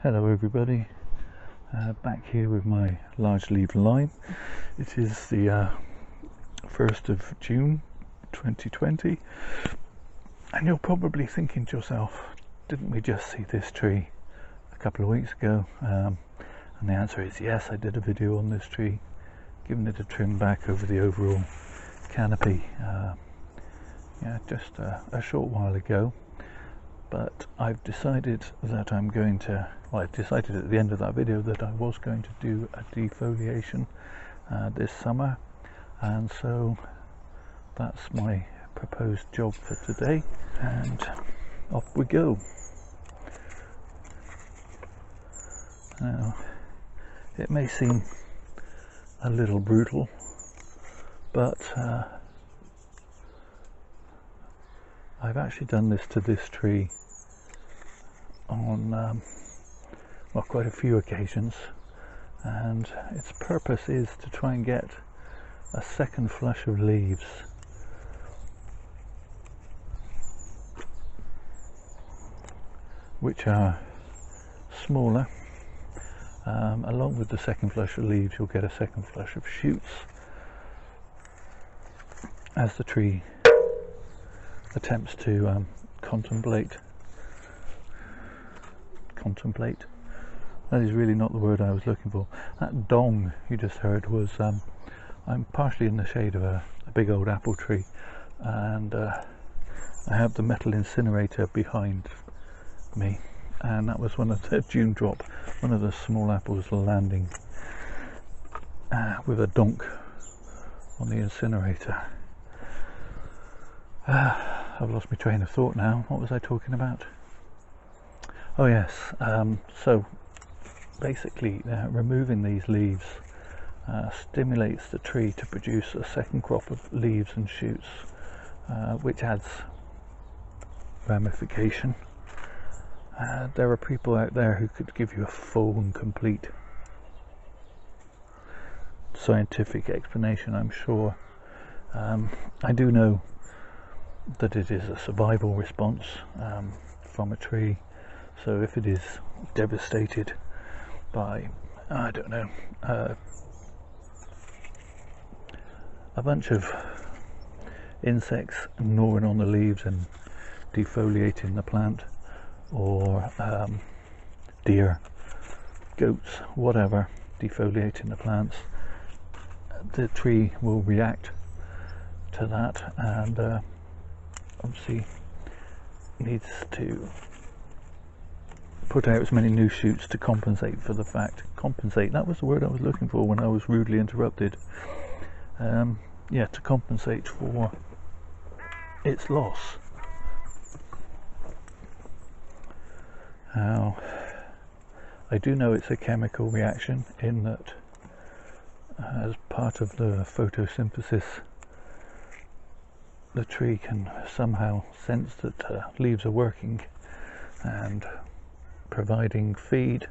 Hello everybody, back here with my large leaf lime. It is the 1st of June 2020, and you're probably thinking to yourself, didn't we just see this tree a couple of weeks ago? And the answer is yes, I did a video on this tree, giving it a trim back over the overall canopy just a short while ago. But I've decided that I decided at the end of that video that I was going to do a defoliation this summer, and so that's my proposed job for today, and off we go. Now, it may seem a little brutal, but I've actually done this to this tree on quite a few occasions, and its purpose is to try and get a second flush of leaves which are smaller. Along with the second flush of leaves, you'll get a second flush of shoots as the tree attempts to contemplate. That is really not the word I was looking for. That dong you just heard was I'm partially in the shade of a big old apple tree, and I have the metal incinerator behind me, and that was one of the June drop, one of the small apples landing with a donk on the incinerator. I've lost my train of thought now. What was I talking about? Oh yes, so basically removing these leaves stimulates the tree to produce a second crop of leaves and shoots, which adds ramification. There are people out there who could give you a full and complete scientific explanation, I'm sure. I do know that it is a survival response from a tree. So if it is devastated by, I don't know, a bunch of insects gnawing on the leaves and defoliating the plant, or deer, goats, whatever, defoliating the plants, the tree will react to that, and obviously needs to put out as many new shoots to compensate for the fact. Compensate, that was the word I was looking for when I was rudely interrupted. To compensate for its loss. Now, I do know it's a chemical reaction in that as part of the photosynthesis, the tree can somehow sense that leaves are working and providing feed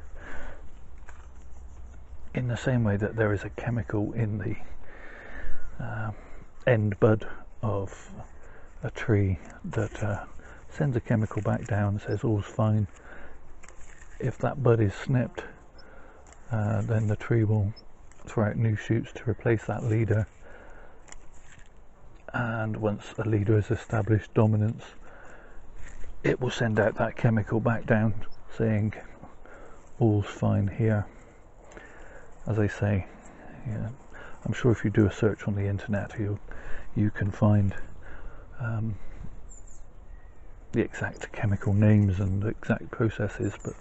in the same way that there is a chemical in the end bud of a tree that sends a chemical back down and says all's fine. If that bud is snipped, then the tree will throw out new shoots to replace that leader, and once a leader has established dominance, it will send out that chemical back down saying all's fine here. As I say, I'm sure if you do a search on the internet you can find the exact chemical names and the exact processes, but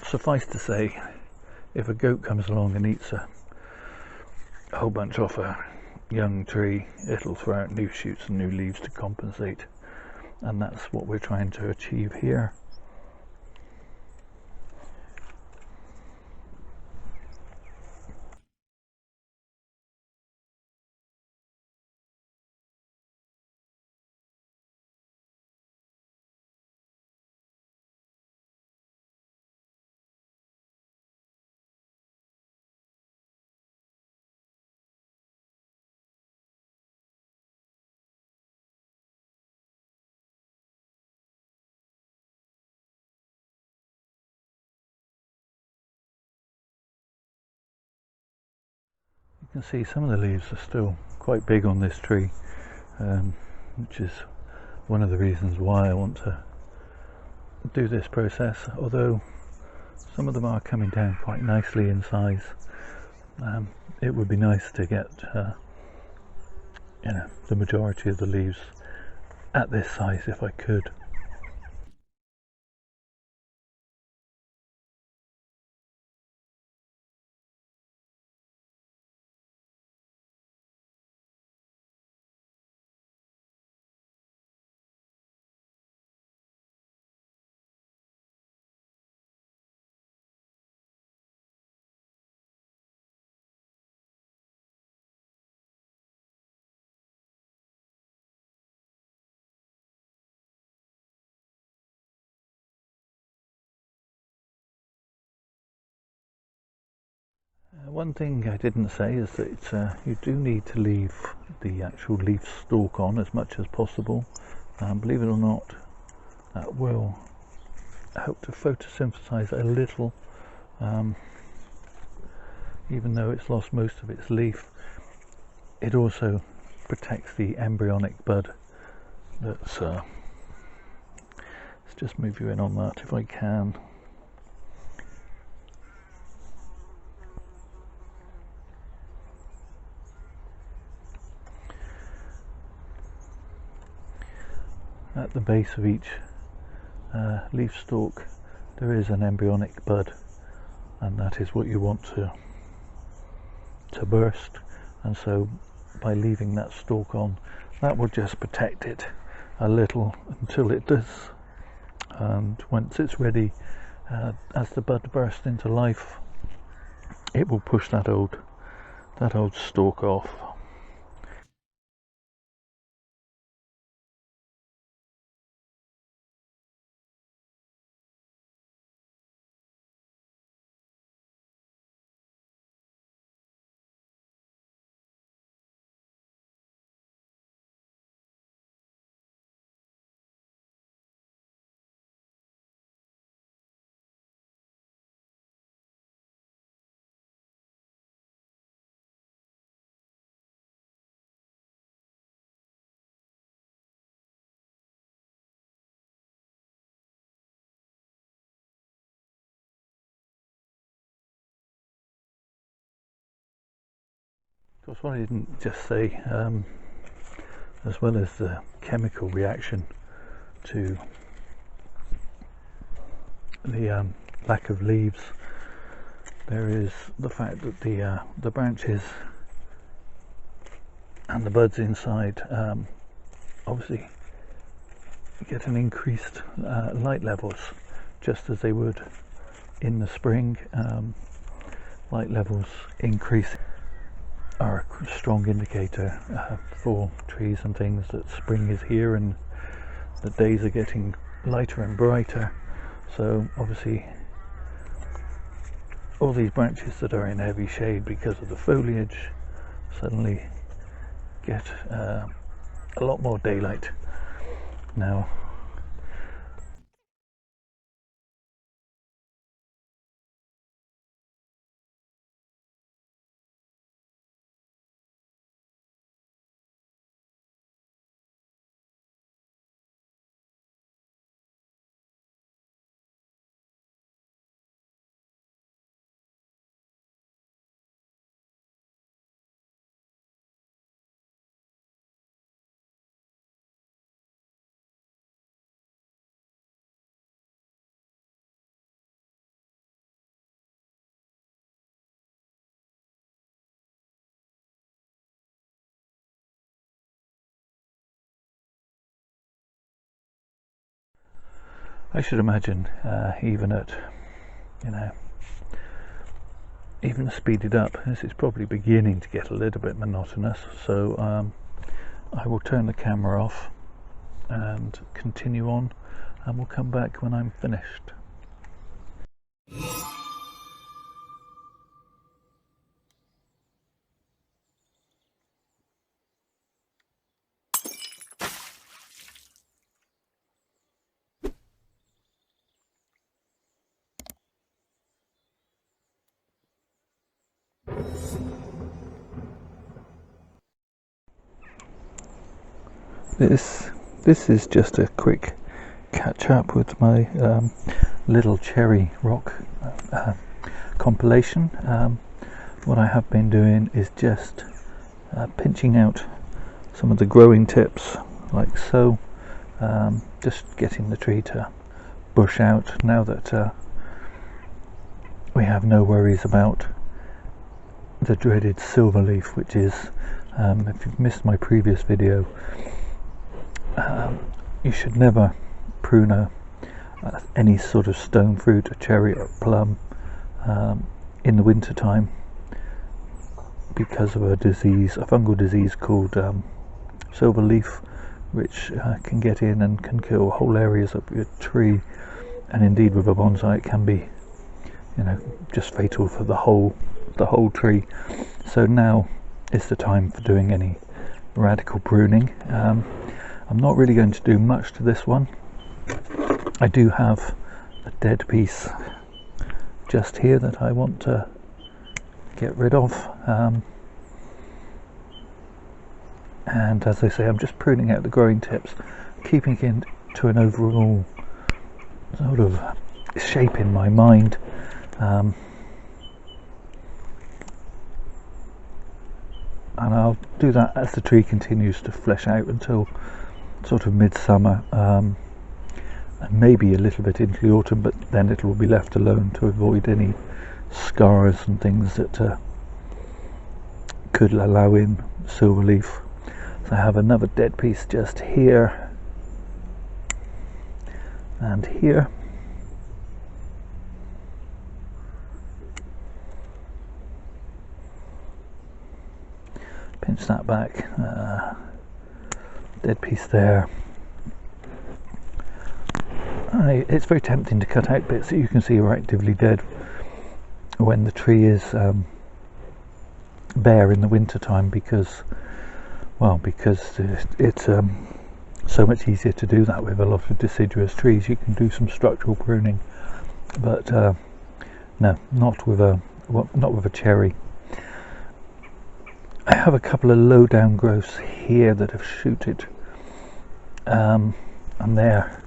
suffice to say, if a goat comes along and eats a whole bunch off a young tree, it'll throw out new shoots and new leaves to compensate, and that's what we're trying to achieve here. can see some of the leaves are still quite big on this tree, which is one of the reasons why I want to do this process, although some of them are coming down quite nicely in size. It would be nice to get the majority of the leaves at this size if I could. One thing I didn't say is that you do need to leave the actual leaf stalk on as much as possible. Believe it or not, that will help to photosynthesize a little, even though it's lost most of its leaf. It also protects the embryonic bud. Let's just move you in on that if I can. At the base of each leaf stalk there is an embryonic bud, and that is what you want to burst, and so by leaving that stalk on, that will just protect it a little until it does, and once it's ready, as the bud bursts into life, it will push that old stalk off. Of course, what I didn't just say, as well as the chemical reaction to the lack of leaves, there is the fact that the branches and the buds inside obviously get an increased light levels, just as they would in the spring. Light levels increase are a strong indicator for trees and things that spring is here and the days are getting lighter and brighter. So obviously all these branches that are in heavy shade because of the foliage suddenly get a lot more daylight. Now I should imagine even at, even speeded up, this is probably beginning to get a little bit monotonous, so I will turn the camera off and continue on, and we'll come back when I'm finished. this is just a quick catch up with my little cherry rock compilation. What I have been doing is just pinching out some of the growing tips like so, just getting the tree to bush out now that we have no worries about the dreaded silver leaf, which is, if you've missed my previous video, you should never prune any sort of stone fruit, a cherry or a plum, in the winter time, because of a disease, a fungal disease called silver leaf, which can get in and can kill whole areas of your tree, and indeed with a bonsai it can be, you know, just fatal for the whole tree. So now is the time for doing any radical pruning. I'm not really going to do much to this one. I do have a dead piece just here that I want to get rid of, and as I say, I'm just pruning out the growing tips, keeping it to an overall sort of shape in my mind. And I'll do that as the tree continues to flesh out until sort of midsummer, and maybe a little bit into the autumn, but then it will be left alone to avoid any scars and things that could allow in silver leaf. So I have another dead piece just here and here. Pinch that back, dead piece there. It's very tempting to cut out bits that you can see are actively dead when the tree is bare in the winter time, because it's so much easier to do that with a lot of deciduous trees. You can do some structural pruning, but no, not with a cherry. I have a couple of low down growths here that have shooted, and they're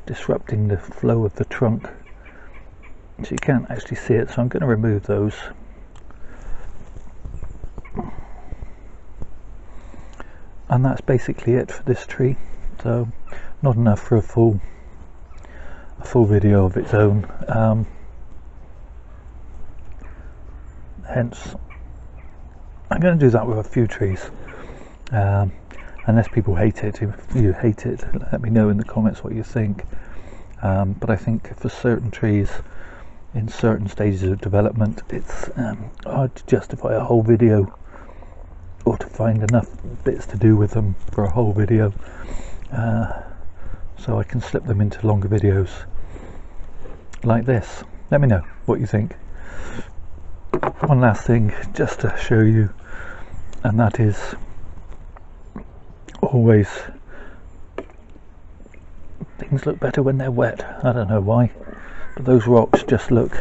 disrupting the flow of the trunk, so you can't actually see it, so I'm going to remove those. And that's basically it for this tree, so not enough for a full video of its own, hence I'm going to do that with a few trees, unless people hate it. If you hate it, let me know in the comments what you think, but I think for certain trees in certain stages of development, it's hard to justify a whole video, or to find enough bits to do with them for a whole video, so I can slip them into longer videos like this. Let me know what you think. One last thing just to show you, and that is always things look better when they're wet. I don't know why, but those rocks just look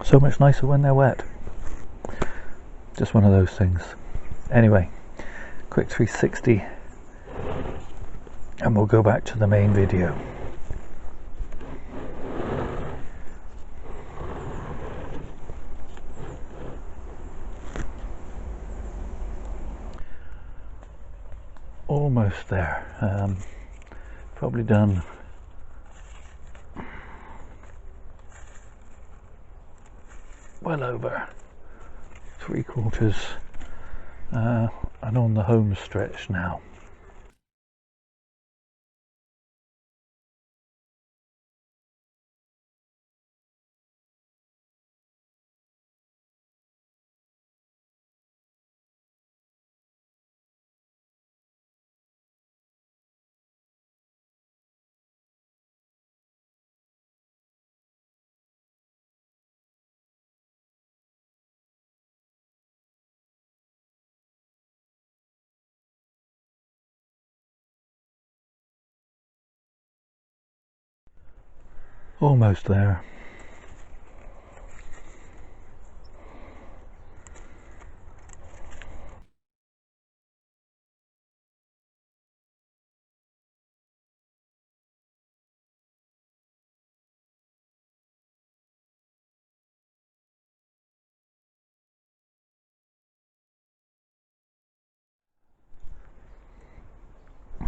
so much nicer when they're wet. Just one of those things. Anyway, quick 360 and we'll go back to the main video. Almost there. Probably done well over 3/4, and on the home stretch now. Almost there.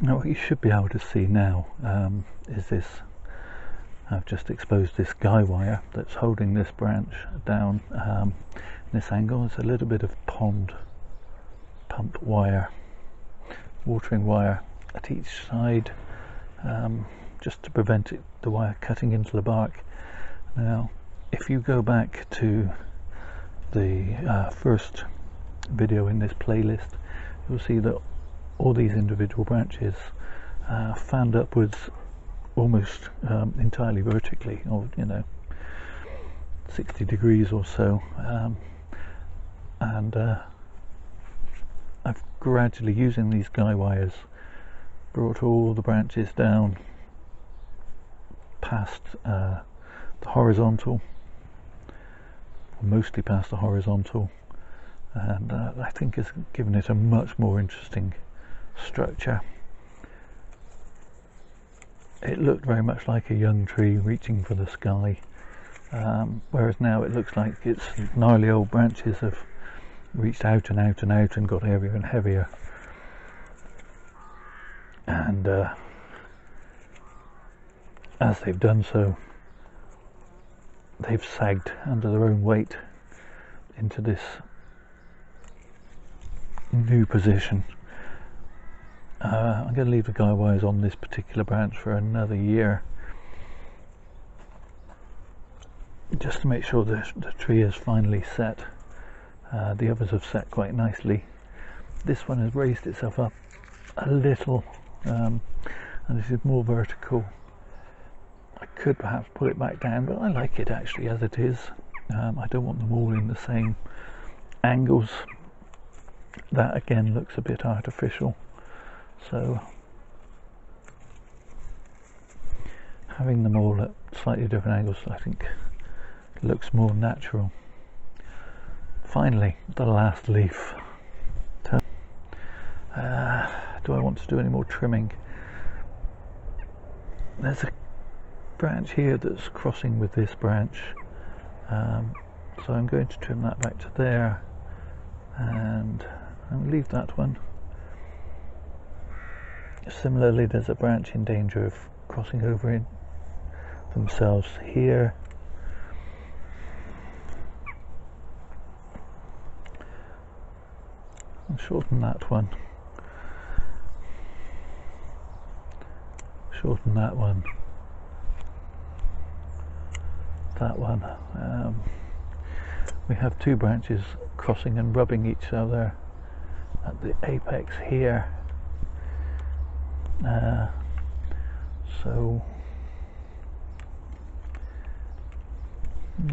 Now what you should be able to see now is this. I've just exposed this guy wire that's holding this branch down in this angle. It's a little bit of pond pump wire, watering wire at each side, just to prevent the wire cutting into the bark. Now if you go back to the first video in this playlist, you'll see that all these individual branches fanned upwards almost entirely vertically, or 60 degrees or so, and I've gradually, using these guy wires, brought all the branches down past the horizontal, mostly past the horizontal, and I think it's given it a much more interesting structure. It looked very much like a young tree reaching for the sky, whereas now it looks like its gnarly old branches have reached out and out and out and got heavier and heavier, and as they've done so, they've sagged under their own weight into this new position. I'm going to leave the guy wires on this particular branch for another year, just to make sure the tree is finally set. The others have set quite nicely. This one has raised itself up a little, and this is more vertical. I could perhaps pull it back down, but I like it actually as it is. I don't want them all in the same angles. That again looks a bit artificial. So having them all at slightly different angles, I think, looks more natural. Finally, the last leaf. Do I want to do any more trimming? There's a branch here that's crossing with this branch, so I'm going to trim that back to there, and I'll leave that one. Similarly, there's a branch in danger of crossing over in themselves here. I'll shorten that one. Shorten that one. That one. We have two branches crossing and rubbing each other at the apex here. So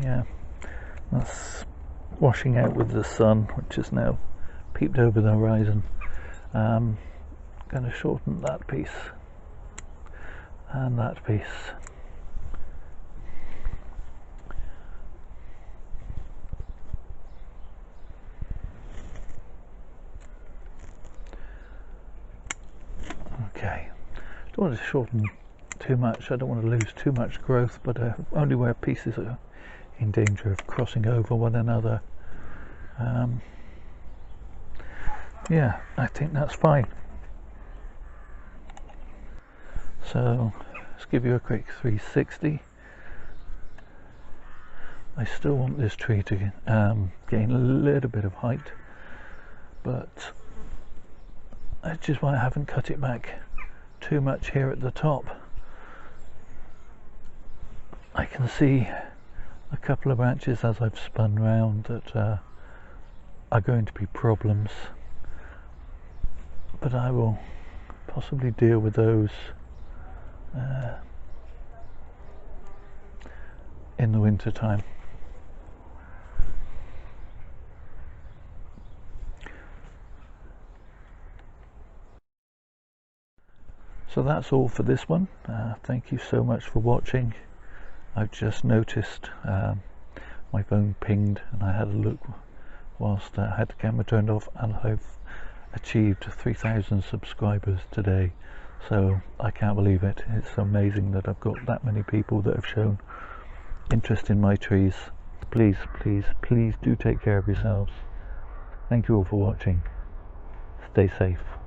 yeah, that's washing out with the sun, which has now peeped over the horizon. Going to shorten that piece and that piece. Okay, don't want to shorten too much. I don't want to lose too much growth, but only where pieces are in danger of crossing over one another. Yeah, I think that's fine. So let's give you a quick 360. I still want this tree to gain a little bit of height, but that's just why I haven't cut it back too much here at the top. I can see a couple of branches as I've spun round that are going to be problems, but I will possibly deal with those in the winter time. So that's all for this one. Thank you so much for watching. I've just noticed my phone pinged, and I had a look whilst I had the camera turned off, and I've achieved 3,000 subscribers today. So I can't believe it. It's amazing that I've got that many people that have shown interest in my trees. Please, please, please do take care of yourselves. Thank you all for watching. Stay safe.